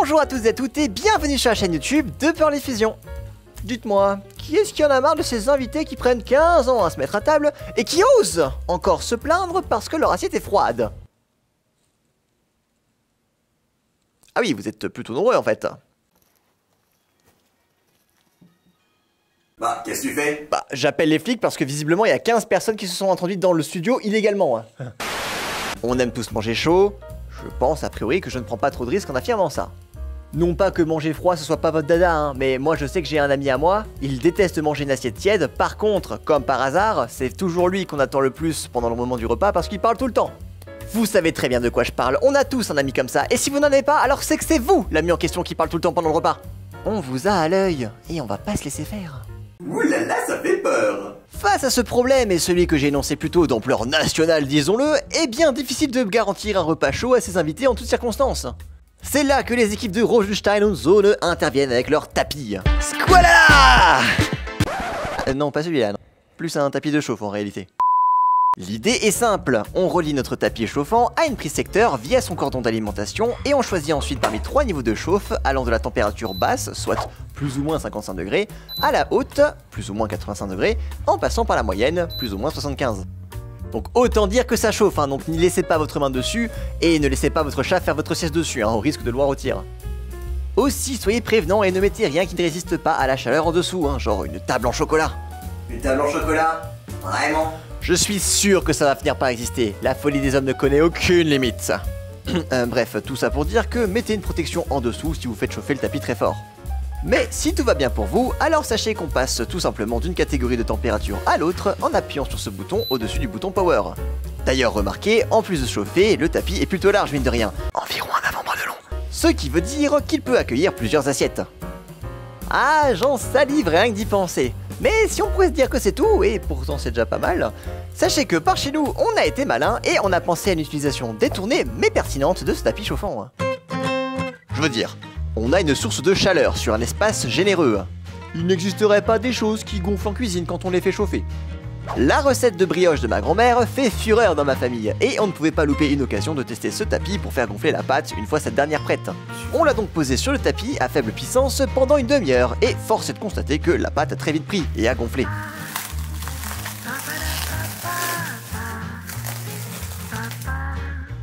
Bonjour à tous et à toutes et bienvenue sur la chaîne YouTube de Pearly Fusion. Dites-moi, qui est-ce qui en a marre de ces invités qui prennent 15 ans à se mettre à table et qui osent encore se plaindre parce que leur assiette est froide? Ah oui, vous êtes plutôt nombreux en fait. Bah, qu'est-ce que tu fais? Bah, j'appelle les flics parce que visiblement il y a 15 personnes qui se sont introduites dans le studio illégalement. On aime tous manger chaud. Je pense a priori que je ne prends pas trop de risques en affirmant ça. Non pas que manger froid ce soit pas votre dada, hein, mais moi je sais que j'ai un ami à moi, il déteste manger une assiette tiède, par contre, comme par hasard, c'est toujours lui qu'on attend le plus pendant le moment du repas parce qu'il parle tout le temps. Vous savez très bien de quoi je parle, on a tous un ami comme ça, et si vous n'en avez pas, alors c'est que c'est vous l'ami en question qui parle tout le temps pendant le repas. On vous a à l'œil, et on va pas se laisser faire. Ouh là là, ça fait peur! Face à ce problème, et celui que j'ai énoncé plus tôt d'ampleur nationale disons-le, est bien difficile de garantir un repas chaud à ses invités en toutes circonstances. C'est là que les équipes de Rosenstein und Zone interviennent avec leur tapis. Squalala! Non, pas celui-là, non. Plus un tapis de chauffe en réalité. L'idée est simple, on relie notre tapis chauffant à une prise secteur via son cordon d'alimentation et on choisit ensuite parmi 3 niveaux de chauffe allant de la température basse, soit plus ou moins 55 degrés, à la haute, plus ou moins 85 degrés, en passant par la moyenne, plus ou moins 75. Donc autant dire que ça chauffe, hein, donc n'y laissez pas votre main dessus et ne laissez pas votre chat faire votre sieste dessus, hein, au risque de le voir au tir. Aussi, soyez prévenants et ne mettez rien qui ne résiste pas à la chaleur en dessous, hein, genre une table en chocolat. Une table en chocolat? Vraiment? Je suis sûr que ça va finir par exister, la folie des hommes ne connaît aucune limite. Bref, tout ça pour dire que mettez une protection en dessous si vous faites chauffer le tapis très fort. Mais si tout va bien pour vous, alors sachez qu'on passe tout simplement d'une catégorie de température à l'autre en appuyant sur ce bouton au-dessus du bouton Power. D'ailleurs remarquez, en plus de chauffer, le tapis est plutôt large mine de rien, environ un avant-bras de long. Ce qui veut dire qu'il peut accueillir plusieurs assiettes. Ah, j'en salive rien que d'y penser. Mais si on pourrait se dire que c'est tout, et pourtant c'est déjà pas mal, sachez que par chez nous, on a été malin et on a pensé à une utilisation détournée mais pertinente de ce tapis chauffant. Je veux dire, on a une source de chaleur sur un espace généreux. Il n'existerait pas des choses qui gonflent en cuisine quand on les fait chauffer. La recette de brioche de ma grand-mère fait fureur dans ma famille, et on ne pouvait pas louper une occasion de tester ce tapis pour faire gonfler la pâte une fois cette dernière prête. On l'a donc posé sur le tapis à faible puissance pendant une demi-heure, et force est de constater que la pâte a très vite pris et a gonflé.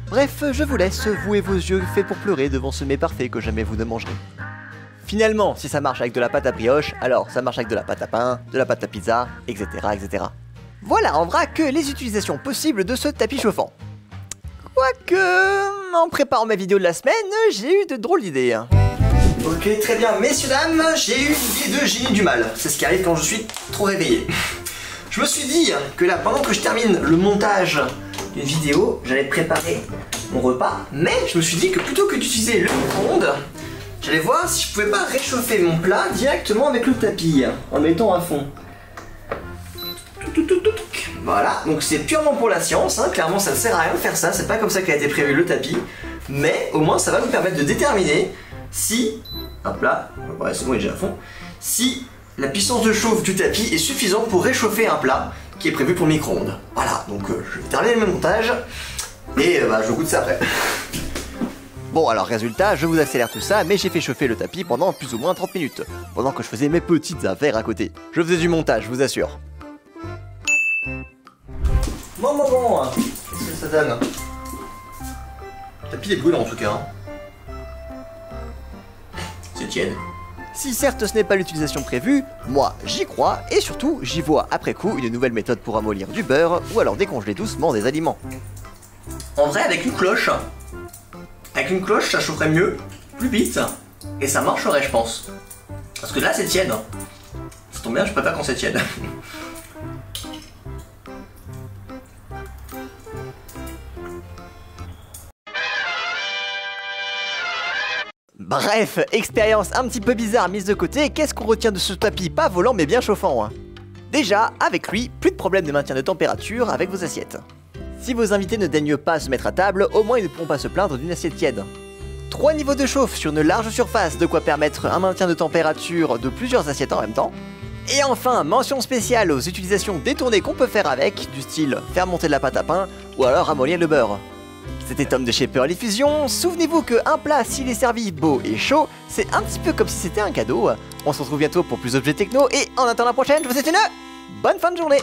Bref, je vous laisse, vous et vos yeux faits pour pleurer devant ce mets parfait que jamais vous ne mangerez. Finalement, si ça marche avec de la pâte à brioche, alors ça marche avec de la pâte à pain, de la pâte à pizza, etc. etc. Voilà en vrac les utilisations possibles de ce tapis chauffant. Quoique, en préparant ma vidéo de la semaine, j'ai eu de drôles d'idées. Ok, très bien, messieurs, dames, j'ai eu une idée de génie du mal. C'est ce qui arrive quand je suis trop réveillé. Je me suis dit que là, pendant que je termine le montage d'une vidéo, j'allais préparer mon repas, mais je me suis dit que plutôt que d'utiliser le micro-ondes, j'allais voir si je pouvais pas réchauffer mon plat directement avec le tapis, en le mettant à fond. Voilà, donc c'est purement pour la science, hein. Clairement ça ne sert à rien de faire ça, c'est pas comme ça qu'a été prévu le tapis, mais au moins ça va nous permettre de déterminer si, hop là, ouais c'est bon il est déjà à fond, si la puissance de chauffe du tapis est suffisante pour réchauffer un plat qui est prévu pour le micro-ondes. Voilà, donc je vais terminer le montage, et je goûte ça après. Bon alors résultat, je vous accélère tout ça, mais j'ai fait chauffer le tapis pendant plus ou moins 30 minutes, pendant que je faisais mes petites affaires à côté. Je faisais du montage, je vous assure. Bon, qu'est-ce que ça donne? Le tapis est brûlant en tout cas. Hein. C'est tiède. Si certes ce n'est pas l'utilisation prévue, moi j'y crois, et surtout j'y vois après coup une nouvelle méthode pour ramollir du beurre, ou alors décongeler doucement des aliments. En vrai avec une cloche, ça chaufferait mieux, plus vite, et ça marcherait je pense. Parce que là c'est tiède. Ça tombe bien, je préfère quand c'est tiède. Bref, expérience un petit peu bizarre mise de côté, qu'est-ce qu'on retient de ce tapis pas volant mais bien chauffant? Déjà, avec lui, plus de problème de maintien de température avec vos assiettes. Si vos invités ne daignent pas se mettre à table, au moins ils ne pourront pas se plaindre d'une assiette tiède. 3 niveaux de chauffe sur une large surface, de quoi permettre un maintien de température de plusieurs assiettes en même temps. Et enfin, mention spéciale aux utilisations détournées qu'on peut faire avec, du style faire monter de la pâte à pain ou alors ramollir le beurre. C'était Tom de chez Pearly Fusion. Souvenez-vous qu'un plat, s'il est servi beau et chaud, c'est un petit peu comme si c'était un cadeau. On se retrouve bientôt pour plus d'objets techno et en attendant la prochaine, je vous souhaite une bonne fin de journée.